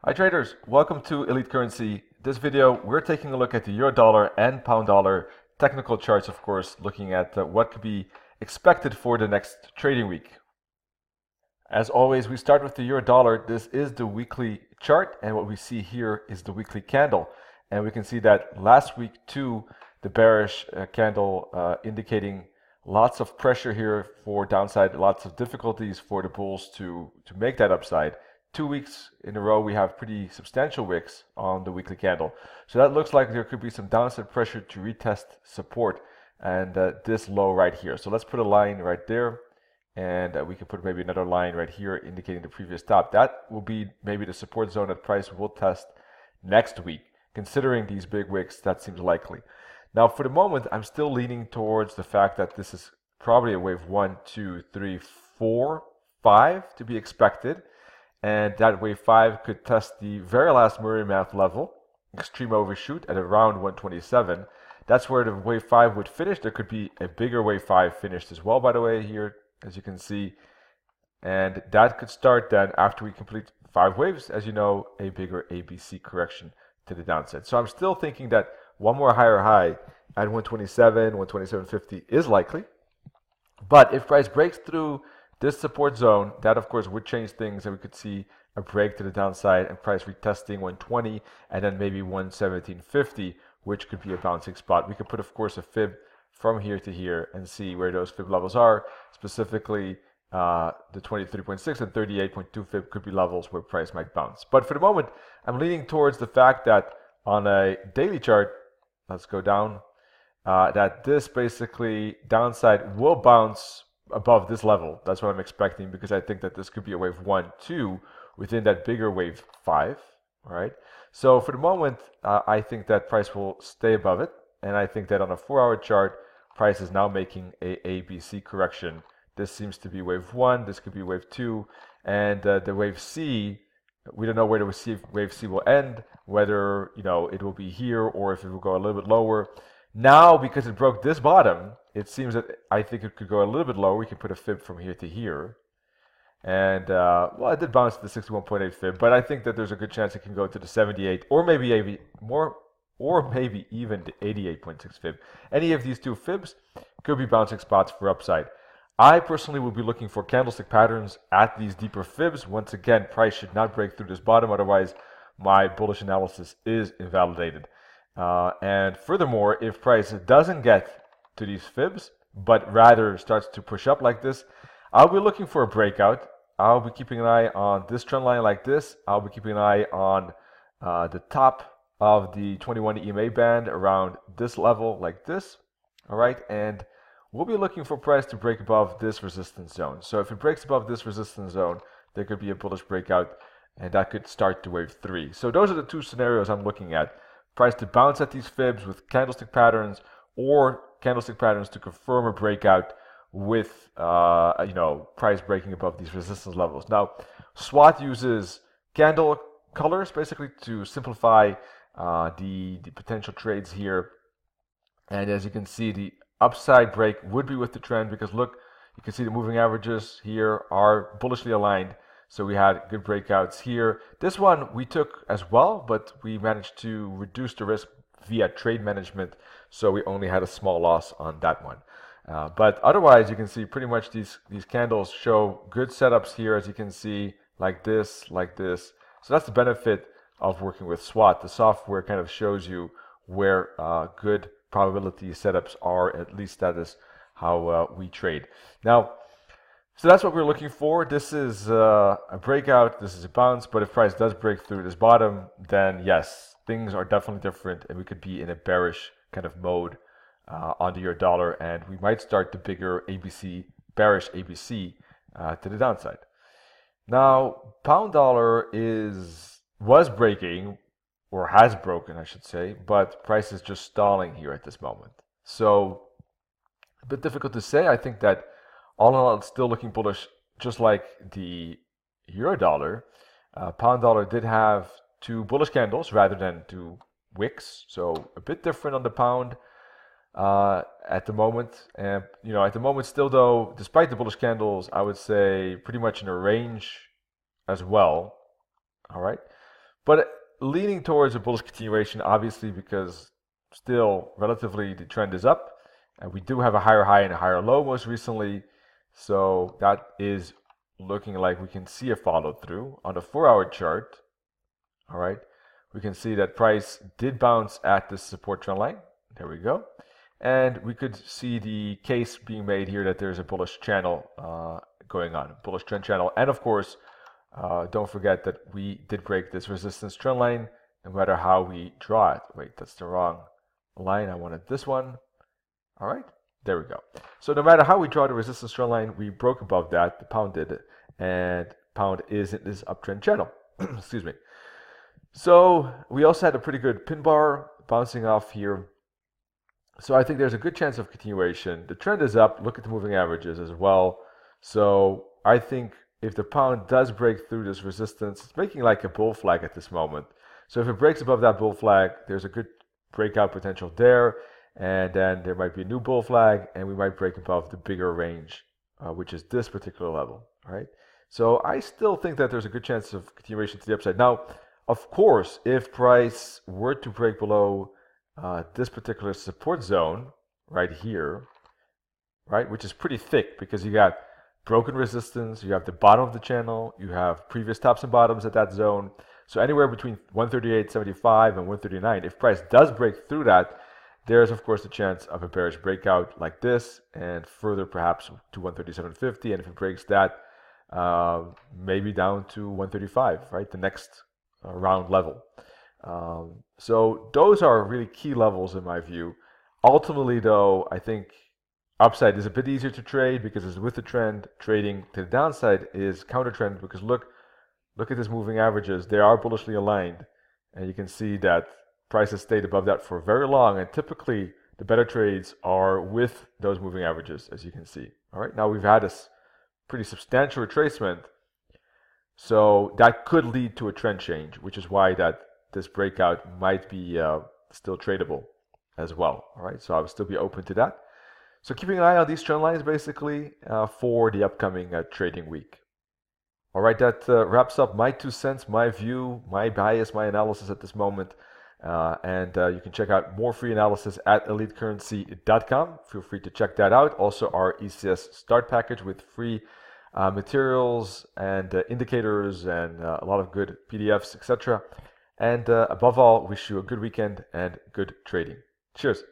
Hi traders, welcome to Elite Currency. This video we're taking a look at the euro dollar and pound dollar technical charts, of course, looking at what could be expected for the next trading week. As always, we start with the euro dollar. This is the weekly chart, and what we see here is the weekly candle. And we can see that last week too, the bearish candle indicating lots of pressure here for downside, lots of difficulties for the bulls to make that upside. 2 weeks in a row we have pretty substantial wicks on the weekly candle, so that looks like there could be some downside pressure to retest support and this low right here. So let's put a line right there, and we can put maybe another line right here indicating the previous top. That will be maybe the support zone that price will test next week. Considering these big wicks, that seems likely. Now for the moment I'm still leaning towards the fact that this is probably a wave 1, 2, 3, 4, 5 to be expected. And that wave 5 could test the very last Murray Math level, extreme overshoot, at around 127. That's where the wave 5 would finish. There could be a bigger wave 5 finished as well, by the way, here, as you can see. And that could start then, after we complete 5 waves, as you know, a bigger ABC correction to the downside. So I'm still thinking that one more higher high at 127, 127.50 is likely. But if price breaks through this support zone, that of course would change things, and we could see a break to the downside and price retesting 120 and then maybe 117.50, which could be a bouncing spot. We could put, of course, a fib from here to here and see where those fib levels are. Specifically, the 23.6 and 38.2 fib could be levels where price might bounce. But for the moment, I'm leaning towards the fact that on a daily chart, let's go down, that this basically downside will bounce above this level. That's what I'm expecting, because I think that this could be a wave 1, 2 within that bigger wave 5. All right. So for the moment, I think that price will stay above it, and I think that on a 4-hour chart, price is now making a ABC correction. This seems to be wave 1. This could be wave 2, and the wave C, we don't know where the wave C will end. Whether it will be here or if it will go a little bit lower. Now, because it broke this bottom, it seems that I think it could go a little bit lower. We can put a fib from here to here. And, well, it did bounce to the 61.8 fib, but I think that there's a good chance it can go to the 78 or maybe more, or maybe even the 88.6 fib. Any of these two fibs could be bouncing spots for upside. I personally will be looking for candlestick patterns at these deeper fibs. Once again, price should not break through this bottom, otherwise my bullish analysis is invalidated. And furthermore, if price doesn't get to these fibs, but rather starts to push up like this, I'll be looking for a breakout. I'll be keeping an eye on this trend line like this. I'll be keeping an eye on the top of the 21 EMA band around this level like this. All right, and we'll be looking for price to break above this resistance zone. So if it breaks above this resistance zone, there could be a bullish breakout, and that could start to wave 3. So those are the two scenarios I'm looking at. Price to bounce at these fibs with candlestick patterns, or candlestick patterns to confirm a breakout with price breaking above these resistance levels. Now, SWOT uses candle colors basically to simplify the potential trades here. And as you can see, the upside break would be with the trend, because look, you can see the moving averages here are bullishly aligned. So we had good breakouts here. This one we took as well, but we managed to reduce the risk via trade management. So we only had a small loss on that one. But otherwise, you can see pretty much these candles show good setups here, as you can see, like this, like this. So that's the benefit of working with SWOT. The software kind of shows you where good probability setups are. At least that is how we trade. Now, so that's what we're looking for. This is a breakout, this is a bounce, but if price does break through this bottom, then yes, things are definitely different, and we could be in a bearish kind of mode on the euro dollar, and we might start the bigger ABC, bearish ABC to the downside. Now, pound dollar was breaking, or has broken, I should say, but price is just stalling here at this moment. So a bit difficult to say. I think that all in all, it's still looking bullish, just like the euro dollar. Pound dollar did have 2 bullish candles rather than 2 wicks, so a bit different on the pound at the moment. And at the moment, still though, despite the bullish candles, I would say pretty much in a range as well. All right, But leaning towards a bullish continuation, obviously, because still relatively the trend is up. And we do have a higher high and a higher low most recently. So that is looking like we can see a follow through on the 4-hour chart. All right. We can see that price did bounce at the support trend line. There we go. And we could see the case being made here that there's a bullish channel going on, bullish trend channel. And of course, don't forget that we did break this resistance trend line no matter how we draw it. Wait, that's the wrong line. I wanted this one. All right, there we go. So no matter how we draw the resistance trend line, we broke above that. The pound did, and pound is in this uptrend channel. Excuse me. So we also had a pretty good pin bar bouncing off here. So I think there's a good chance of continuation. The trend is up. Look at the moving averages as well. So I think if the pound does break through this resistance, it's making like a bull flag at this moment. So if it breaks above that bull flag, there's a good breakout potential there. And then there might be a new bull flag, and we might break above the bigger range, which is this particular level. All right. So I still think that there's a good chance of continuation to the upside. Now, of course, if price were to break below this particular support zone right here, right, which is pretty thick because you got broken resistance, you have the bottom of the channel, you have previous tops and bottoms at that zone. So anywhere between 138.75 and 139, if price does break through that, there's of course a chance of a bearish breakout like this, and further perhaps to 137.50, and if it breaks that, maybe down to 135, right, the next round level. So those are really key levels in my view. Ultimately though, I think upside is a bit easier to trade because it's with the trend. Trading to the downside is counter trend because look at these moving averages. They are bullishly aligned, and you can see that price has stayed above that for very long, and typically the better trades are with those moving averages, as you can see. All right, now we've had this pretty substantial retracement, so that could lead to a trend change, which is why that this breakout might be still tradable as well. All right, so I would still be open to that. So keeping an eye on these trend lines basically for the upcoming trading week. All right, that wraps up my 2 cents, my view, my bias, my analysis at this moment. And you can check out more free analysis at elitecurrency.com. Feel free to check that out. Also, our ECS start package with free materials and indicators and a lot of good PDFs, etc. And above all, wish you a good weekend and good trading. Cheers.